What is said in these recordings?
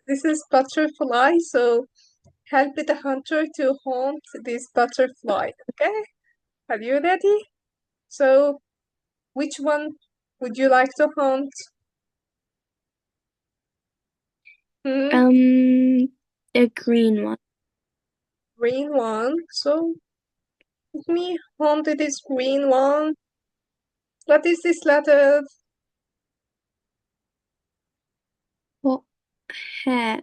This is butterfly, so help the hunter to hunt this butterfly. Okay, are you ready? So, which one would you like to hunt? A green one. Green one. So, let me hunt this green one. What is this letter? What hair?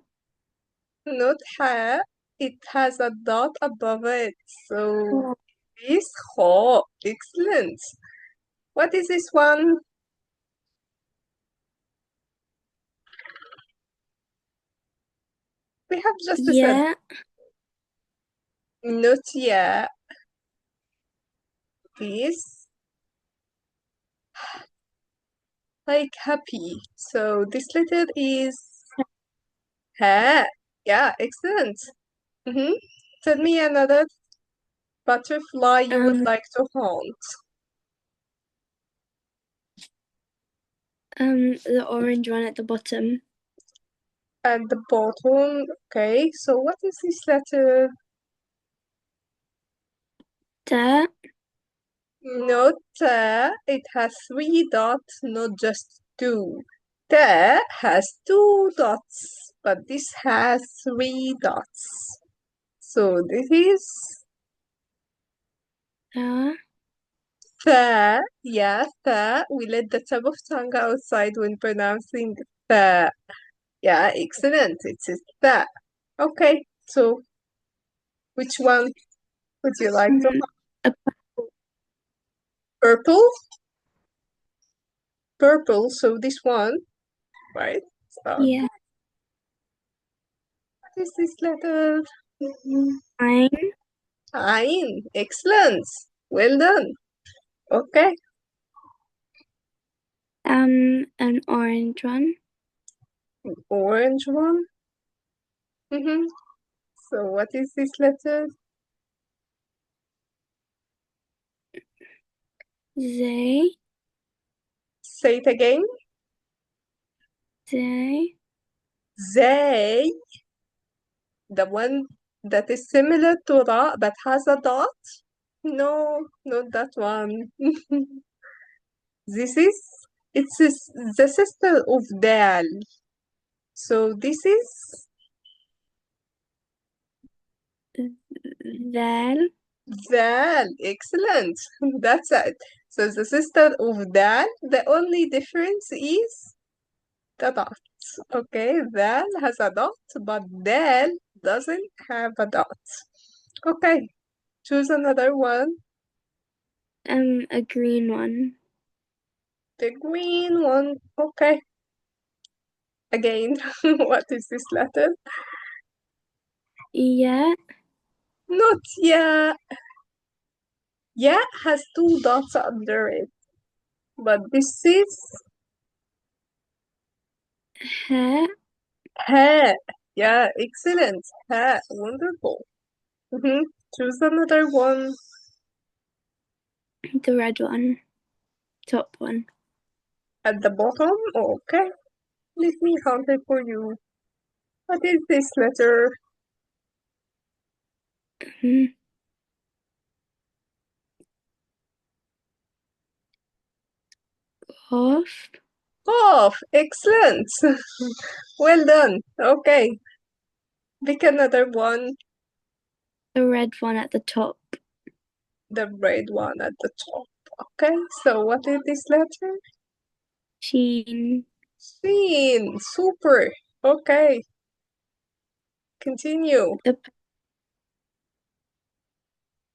Not ha. It has a dot above it. So, Oh, this ho. Excellent. What is this one? We have just said yeah. not yet. This like happy. So this letter is ha. Yeah, excellent. Mm-hmm. Tell me another butterfly you would Um, like to hunt. the orange one at the bottom. At the bottom, okay. So what is this letter? That. Not it has three dots, not just two. The has two dots, but this has three dots. So this is That. yeah, We let the tip of tongue outside when pronouncing the. Yeah, excellent. It's the. Okay, so which one would you like to? A, Purple? Purple, so this one, right? So, yeah. what is this letter? Fine. Fine, excellent. Well done. Okay, An orange one. orange one. Mm-hmm. So what is this letter? They. Say it again. They. They, the one that is similar to Ra but has a dot? No, not that one. This is, the sister of Dal. So this is Val. Dal. Excellent. That's it. So the sister of Dal, the only difference is the dot. Okay, Dal has a dot, but Dal doesn't have a dot. Okay, choose another one. A green one. The green one. Okay. Again, what is this letter? Yeah. Not yeah. Yeah has two dots under it, but this is Hair. ha. Yeah, excellent. Ha, wonderful. Mm-hmm. Choose another one The red one. Top one. at the bottom. Okay, let me count it for you. What is this letter? Mm, off. Off. Excellent. Well done. Okay, pick another one. The red one at the top. The red one at the top. Okay, so what is this letter? Sheen. Green. Super. Okay, continue. The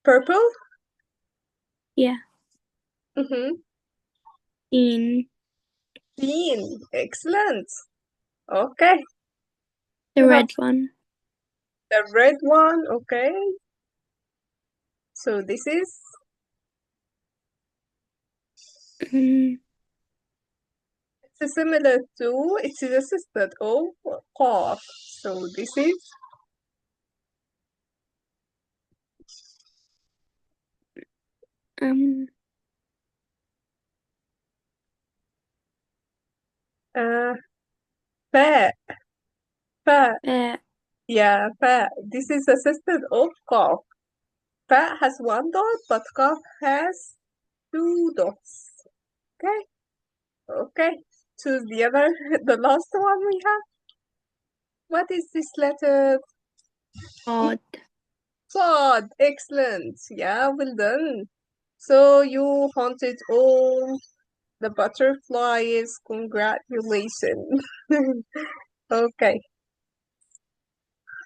Purple? yeah. Mm-hmm. Sheen. Green. Excellent. Okay, The you have red one. the red one. Okay, so this is Mm, it's similar to it's a sister of cough. So this is um. uh Fa, fa. uh, Yeah, fa. This is a sister of cough. Fa has one dot, but cough has two dots. Okay, okay. Choose the other, the last one we have. What is this letter? odd. Sod. Excellent. Yeah, well done. So you hunted all the butterflies. Congratulations. Okay.